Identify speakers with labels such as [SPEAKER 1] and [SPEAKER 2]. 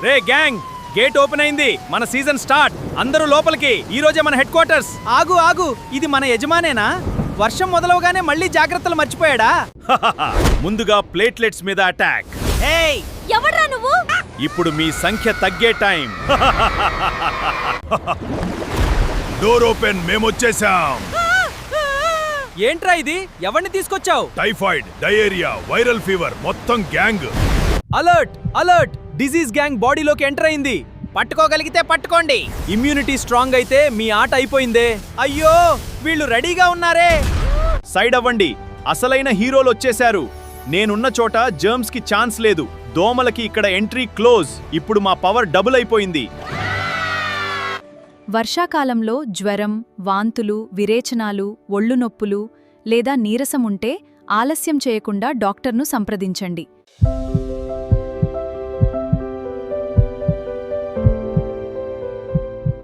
[SPEAKER 1] రే gang, gate open అయింది. మన season start. అందరూ లోపలికి. ఈ రోజే మన హెడ్ క్వార్టర్స్.
[SPEAKER 2] ఆగు ఆగు, ఇది మన యజమానేనా? వర్షం మొదలవగానే మళ్ళీ జాగ్రత్తలు మర్చిపోయాడా?
[SPEAKER 1] ముందుగా ప్లేట్లెట్స్ మీద అటాక్.
[SPEAKER 2] ఏయ్,
[SPEAKER 3] ఎవడ్రా నువ్వు?
[SPEAKER 1] ఇప్పుడు మీ సంఖ్య తగ్గే టైం.
[SPEAKER 4] Door open, మేమొచ్చేసాం.
[SPEAKER 2] ఏంట్రా ఇది? ఎవరిని తీసుకొచ్చావు?
[SPEAKER 4] టైఫాయిడ్, డయేరియా, వైరల్ ఫీవర్, మొత్తం gang.
[SPEAKER 2] Alert alert, disease gang బాడీలోకి ఎంటర్ అయింది. పట్టుకోగలిగితే పట్టుకోండి. ఇమ్యూనిటీ స్ట్రాంగ్ అయితే మీ ఆట అయిపోయిందే. అయ్యో, వీళ్ళు రెడీగా ఉన్నారే.
[SPEAKER 1] సైడ్ అవ్వండి, అసలైన హీరోలు వచ్చేశారు. నేనున్న చోట జర్మ్స్ కి ఛాన్స్ లేదు. దోమలకి ఇక్కడ ఎంట్రీ క్లోజ్. ఇప్పుడు మా పవర్ డబుల్ అయిపోయింది.
[SPEAKER 3] వర్షాకాలంలో జ్వరం, వాంతులు, విరేచనాలు, ఒళ్ళు నొప్పులు లేదా నీరసం ఉంటే ఆలస్యం చేయకుండా డాక్టర్ను సంప్రదించండి.